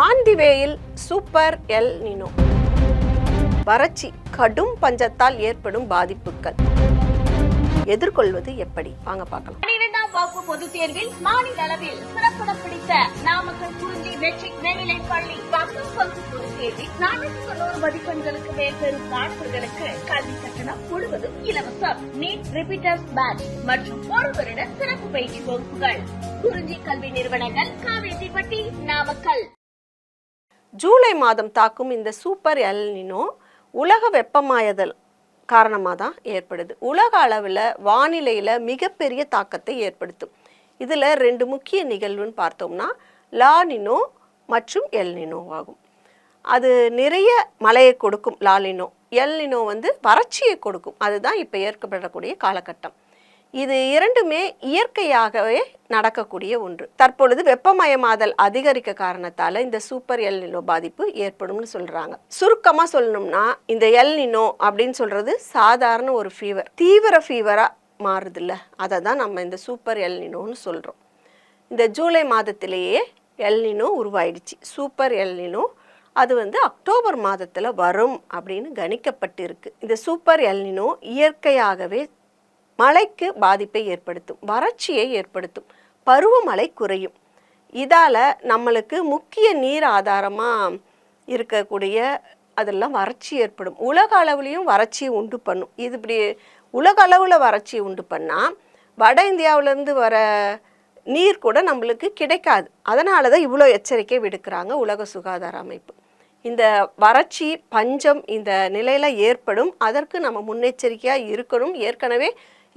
On the வேயில் super El Nino. வறட்சி, கடும் பஞ்சத்தால் ஏற்படும் பாதிப்புகள் எதிர்கொள்வது எப்படி? வாங்க பார்க்கலாம். 12ஆம் வகுப்பு பொதுத் தேர்வில் மாநில அளவில் சிறப்பிடம் பிடித்த நாமக்கல் குறிஞ்சி மெட்ரிக் மேல்நிலைப் பள்ளி 10ஆம் வகுப்பு பொதுத் தேர்வில் 490 மதிப்பெண்களுக்கு மேல் பெறும் மாணவர்களுக்கு கல்வி கட்டணம் முழுவதும் இலவசம். நீட் ரிப்பீட்டர்ஸ் பேட்ச் மற்றும் ஒரு வருட சிறப்பு பயிற்சி வகுப்புகள். குறிஞ்சி கல்வி நிறுவனங்கள், காவேரிப்பட்டி, நாமக்கல். ஜூலை மாதம் தாக்கும் இந்த சூப்பர் எல் நினோ உலக வெப்பமாயதல் காரணமாக தான் ஏற்படுது. உலக அளவில் வானிலையில் மிகப்பெரிய தாக்கத்தை ஏற்படுத்தும். இதில் 2 முக்கிய நிகழ்வுன்னு பார்த்தோம்னா லா நினோ மற்றும் எல் நினோ ஆகும். அது நிறைய மழையை கொடுக்கும் லா நினோ. எல் நினோ வறட்சியை கொடுக்கும். அதுதான் இப்போ ஏற்படக்கூடிய காலகட்டம். இது இரண்டுமே இயற்கையாகவே நடக்கக்கூடிய ஒன்று. தற்பொழுது வெப்பமயமாதல் அதிகரிக்க காரணத்தால் இந்த சூப்பர் எல் நினோ பாதிப்பு ஏற்படும்னு சொல்கிறாங்க. சுருக்கமாக சொல்லணும்னா இந்த எல் நினோ அப்படின்னு சொல்கிறது சாதாரண ஒரு ஃபீவர் தீவிர ஃபீவராக மாறுதில்ல, அதை தான் நம்ம இந்த சூப்பர் எல் நினோன்னு சொல்கிறோம். இந்த ஜூலை மாதத்திலேயே எல் நினோ உருவாயிடுச்சு. சூப்பர் எல் நினோ அது அக்டோபர் மாதத்தில் வரும் அப்படின்னு கணிக்கப்பட்டிருக்கு. இந்த சூப்பர் எல் நினோ இயற்கையாகவே மழைக்கு பாதிப்பை ஏற்படுத்தும், வறட்சியை ஏற்படுத்தும், பருவமழை குறையும். இதால் நம்மளுக்கு முக்கிய நீர் ஆதாரமாக இருக்கக்கூடிய அதெல்லாம் வறட்சி ஏற்படும். உலக அளவுலேயும் வறட்சியை உண்டு பண்ணும். இது இப்படி உலக அளவில் வறட்சியை உண்டு பண்ணால் வட இந்தியாவிலேருந்து வர நீர் கூட நம்மளுக்கு கிடைக்காது. அதனால தான் இவ்வளோ எச்சரிக்கை விடுக்கிறாங்க உலக சுகாதார அமைப்பு. இந்த வறட்சி, பஞ்சம் இந்த நிலையில் ஏற்படும். அதற்கு நம்ம முன்னெச்சரிக்கையாக இருக்கணும். ஏற்கனவே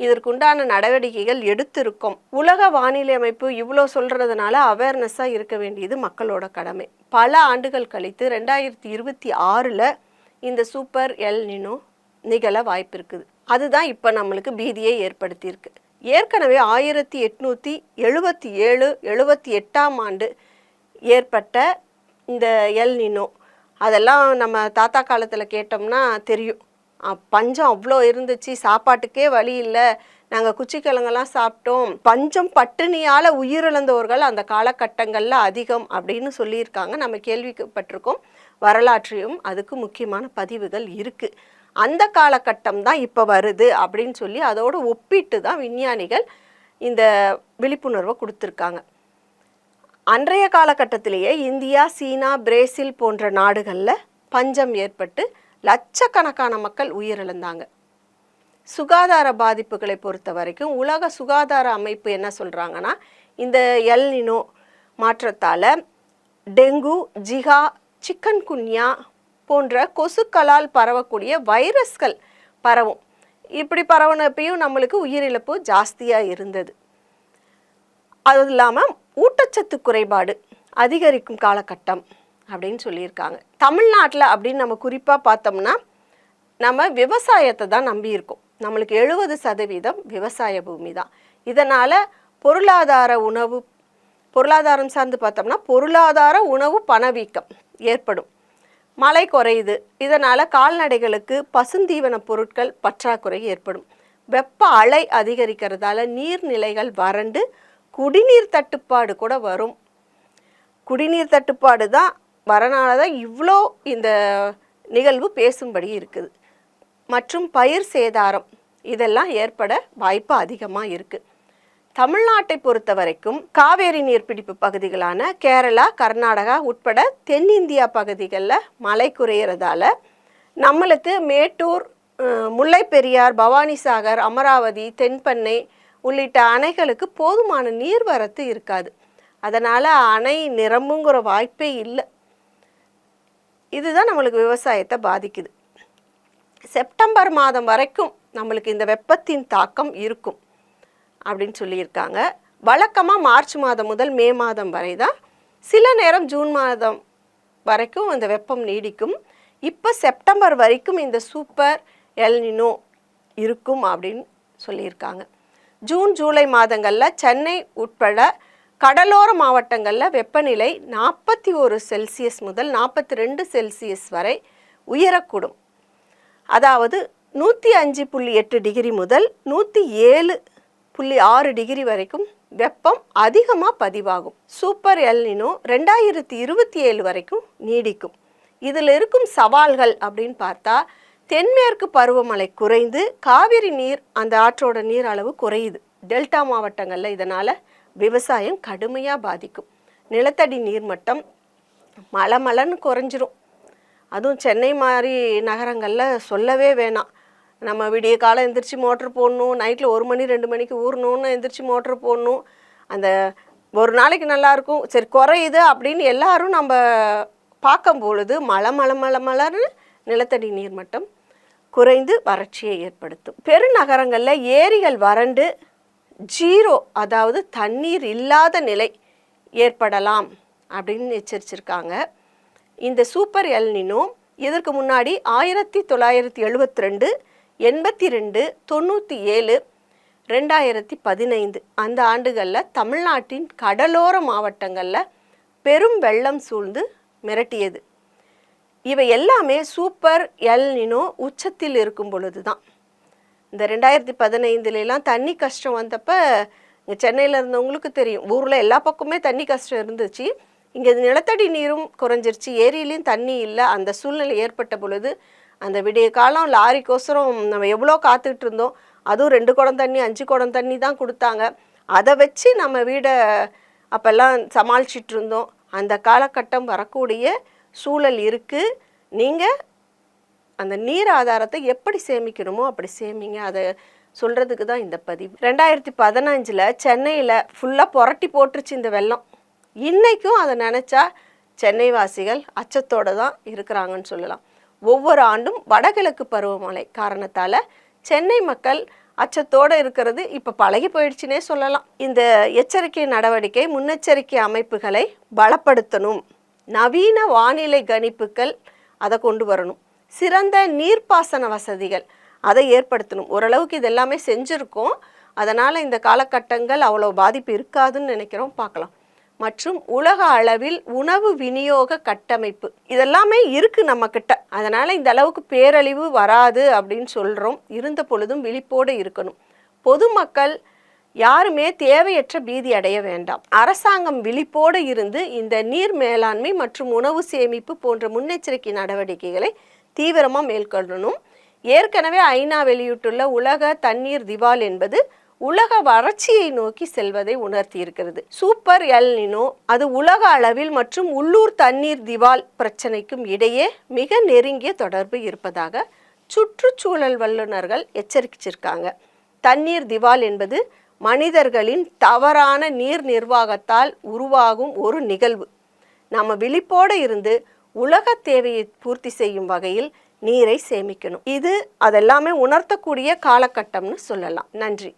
இதற்குண்டான நடவடிக்கைகள் எடுத்திருக்கோம். உலக வானிலை அமைப்பு இவ்வளோ சொல்கிறதுனால அவேர்னஸாக இருக்க வேண்டியது மக்களோட கடமை. பல ஆண்டுகள் கழித்து 2026 இந்த சூப்பர் எல் நினோ நிகழ வாய்ப்பு இருக்குது. அதுதான் இப்போ நம்மளுக்கு பீதியை ஏற்படுத்தியிருக்கு. ஏற்கனவே 1877-78ஆம் ஆண்டு ஏற்பட்ட இந்த எல் நினோ அதெல்லாம் நம்ம தாத்தா காலத்தில் கேட்டோம்னா தெரியும். பஞ்சம் அவ்வளோ இருந்துச்சு, சாப்பாட்டுக்கே வழி இல்லை, நாங்கள் குச்சிக்கிழங்கெல்லாம் சாப்பிட்டோம், பஞ்சம் பட்டினியால் உயிரிழந்தவர்கள் அந்த காலகட்டங்களில் அதிகம் அப்படின்னு சொல்லியிருக்காங்க. நம்ம கேள்விப்பட்டிருக்கோம். வரலாற்றையும் அதுக்கு முக்கியமான பதிவுகள் இருக்குது. அந்த காலகட்டம் தான் இப்போ வருது அப்படின்னு சொல்லி அதோடு ஒப்பிட்டு தான் விஞ்ஞானிகள் இந்த விழிப்புணர்வை கொடுத்துருக்காங்க. அன்றைய காலகட்டத்திலேயே இந்தியா, சீனா, பிரேசில் போன்ற நாடுகளில் பஞ்சம் ஏற்பட்டு லட்சக்கணக்கான மக்கள் உயிரிழந்தாங்க. சுகாதார பாதிப்புகளை பொறுத்த வரைக்கும் உலக சுகாதார அமைப்பு என்ன சொல்கிறாங்கன்னா, இந்த எல் நினோ மாற்றத்தால் டெங்கு, ஜிகா, சிக்கன் குன்யா போன்ற கொசுக்களால் பரவக்கூடிய வைரஸ்கள் பரவும். இப்படி பரவனப்பையும் நம்மளுக்கு உயிரிழப்பு ஜாஸ்தியாக இருந்தது. அது இல்லாமல் ஊட்டச்சத்து குறைபாடு அதிகரிக்கும் காலகட்டம் அப்படின்னு சொல்லியிருக்காங்க. தமிழ்நாட்டில் அப்படின்னு நம்ம குறிப்பாக பார்த்தோம்னா நம்ம விவசாயத்தை தான் நம்பியிருக்கோம். நம்மளுக்கு 70% விவசாய பூமி தான். இதனால் பொருளாதாரம் சார்ந்து பார்த்தோம்னா பொருளாதார உணவு பணவீக்கம் ஏற்படும். மழை குறையுது. இதனால் கால்நடைகளுக்கு பசுந்தீவன பொருட்கள் பற்றாக்குறை ஏற்படும். வெப்ப அலை அதிகரிக்கிறதால நீர்நிலைகள் வறண்டு குடிநீர் தட்டுப்பாடு கூட வரும். குடிநீர் தட்டுப்பாடு தான் வரனால தான் இவ்வளோ இந்த நிகழ்வு பேசும்படி இருக்குது. மற்றும் பயிர் சேதாரம் இதெல்லாம் ஏற்பட வாய்ப்பு அதிகமாக இருக்குது. தமிழ்நாட்டை பொறுத்த வரைக்கும் காவேரி நீர்பிடிப்பு பகுதிகளான கேரளா, கர்நாடகா உட்பட தென்னிந்தியா பகுதிகளில் மழை குறையிறதால நம்மளுக்கு மேட்டூர், முல்லை பெரியார், பவானிசாகர், அமராவதி, தென்பெண்ணை உள்ளிட்ட அணைகளுக்கு போதுமான நீர்வரத்து இருக்காது. அதனால் அணை நிரம்புங்கிற வாய்ப்பே இல்லை. இதுதான் நம்மளுக்கு விவசாயத்தை பாதிக்குது. செப்டம்பர் மாதம் வரைக்கும் நம்மளுக்கு இந்த வெப்பத்தின் தாக்கம் இருக்கும் அப்படின்னு சொல்லியிருக்காங்க. வழக்கமாக மார்ச் மாதம் முதல் மே மாதம் வரை தான், சில நேரம் ஜூன் மாதம் வரைக்கும் இந்த வெப்பம் நீடிக்கும். இப்போ செப்டம்பர் வரைக்கும் இந்த சூப்பர் எல் நினோ இருக்கும் அப்படின்னு சொல்லியிருக்காங்க. ஜூன், ஜூலை மாதங்களில் சென்னை உட்பட கடலோர மாவட்டங்களில் வெப்பநிலை 41 செல்சியஸ் முதல் 42 செல்சியஸ் வரை உயரக்கூடும். அதாவது 105.8 டிகிரி முதல் 107 6 வரைக்கும் வெப்பம் அதிகமாக பதிவாகும். சூப்பர் எல் நினோ 2027 வரைக்கும் நீடிக்கும். இதில் இருக்கும் சவால்கள் அப்படின்னு பார்த்தா, தென்மேற்கு பருவமழை குறைந்து காவிரி நீர் அந்த ஆற்றோட நீர் அளவு குறையுது. டெல்டா மாவட்டங்களில் இதனால் விவசாயம் கடுமையாக பாதிக்கும். நிலத்தடி நீர்மட்டம் மலன்னு குறைஞ்சிரும். அதுவும் சென்னை மாதிரி நகரங்களில் சொல்லவே வேணாம். நம்ம விடிய காலம் எந்திரிச்சு மோட்ரு போடணும், நைட்டில் 1 மணி 2 மணிக்கு ஊறணுன்னு எந்திரிச்சு மோட்ரு போடணும். அந்த ஒரு நாளைக்கு நல்லாயிருக்கும், சரி குறையுது அப்படின்னு எல்லாரும் நம்ம பார்க்கும் பொழுது மலன்னு நிலத்தடி நீர்மட்டம் குறைந்து வறட்சியை ஏற்படுத்தும். பெருநகரங்களில் ஏரிகள் வறண்டு 0, அதாவது தண்ணீர் இல்லாத நிலை ஏற்படலாம் அப்படின்னு எச்சரிச்சிருக்காங்க. இந்த சூப்பர் எல் நினோ இதற்கு முன்னாடி 1972, 82, 97, 2015 அந்த ஆண்டுகளில் தமிழ்நாட்டின் கடலோர மாவட்டங்களில் பெரும் வெள்ளம் சூழ்ந்து மிரட்டியது. இவை எல்லாமே சூப்பர் எல் நினோ உச்சத்தில் இருக்கும் பொழுது தான். இந்த 2015 தண்ணி கஷ்டம் வந்தப்போ இங்கே சென்னையில் இருந்தவங்களுக்கு தெரியும், ஊரில் எல்லா பக்கமே தண்ணி கஷ்டம் இருந்துச்சு. இங்கே நிலத்தடி நீரும் குறைஞ்சிருச்சு, ஏரியிலையும் தண்ணி இல்லை. அந்த சூழ்நிலை ஏற்பட்ட பொழுது அந்த விடிய காலம் லாரிக்கோசரம் நம்ம எவ்வளோ காத்துக்கிட்டு இருந்தோம். அதுவும் 2 குடம் தண்ணி 5 குடம் தண்ணி தான் கொடுத்தாங்க. அதை வச்சு நம்ம வீடை அப்போல்லாம் சமாளிச்சிட்டு இருந்தோம். அந்த காலகட்டம் வரக்கூடிய சூழல் இருக்குது. நீங்கள் அந்த நீர் ஆதாரத்தை எப்படி சேமிக்கணுமோ அப்படி சேமிங்க. அதை சொல்கிறதுக்கு தான் இந்த பதிவு. 2015 சென்னையில் ஃபுல்லாக புரட்டி போட்டுருச்சு இந்த வெள்ளம். இன்றைக்கும் அதை நினச்சா சென்னை வாசிகள் அச்சத்தோடு தான் இருக்கிறாங்கன்னு சொல்லலாம். ஒவ்வொரு ஆண்டும் வடகிழக்கு பருவமழை காரணத்தால் சென்னை மக்கள் அச்சத்தோடு இருக்கிறது இப்போ பழகி போயிடுச்சுன்னே சொல்லலாம். இந்த எச்சரிக்கை நடவடிக்கை முன்னெச்சரிக்கை அமைப்புகளை பலப்படுத்தணும். நவீன வானிலை கணிப்புகள் அதை கொண்டு வரணும். சிறந்த நீர்ப்பாசன வசதிகள் அதை ஏற்படுத்தணும். ஓரளவுக்கு இது எல்லாமே செஞ்சுருக்கோம். அதனால் இந்த காலகட்டங்கள் அவ்வளோ பாதிப்பு இருக்காதுன்னு நினைக்கிறோம். பார்க்கலாம். மற்றும் உலக அளவில் உணவு விநியோக கட்டமைப்பு இதெல்லாமே இருக்குது நம்மக்கிட்ட. அதனால் இந்த அளவுக்கு பேரழிவு வராது அப்படின்னு சொல்கிறோம். இருந்த பொழுதும் விழிப்போடு இருக்கணும். பொதுமக்கள் யாருமே தேவையற்ற பீதி அடைய வேண்டாம். அரசாங்கம் விழிப்போடு இருந்து இந்த நீர் மேலாண்மை மற்றும் உணவு சேமிப்பு போன்ற முன்னெச்சரிக்கை நடவடிக்கைகளை தீவிரமாக மேற்கொள்ளணும். ஏற்கனவே ஐநா வெளியிட்டுள்ள உலக தண்ணீர் திவால் என்பது உலக வறட்சியை நோக்கி செல்வதை உணர்த்தி இருக்கிறது. சூப்பர் எல் நினோ அது உலக அளவில் மற்றும் உள்ளூர் தண்ணீர் திவால் பிரச்சனைக்கும் இடையே மிக நெருங்கிய தொடர்பு இருப்பதாக சுற்றுச்சூழல் வல்லுநர்கள் எச்சரிச்சிருக்காங்க. தண்ணீர் திவால் என்பது மனிதர்களின் தவறான நீர் நிர்வாகத்தால் உருவாகும் ஒரு நிகழ்வு. நாம் விழிப்போடு இருந்து உலக தேவையை பூர்த்தி செய்யும் வகையில் நீரை சேமிக்கணும். இது அதெல்லாமே உணர்த்தக்கூடிய காலகட்டம்னு சொல்லலாம். நன்றி.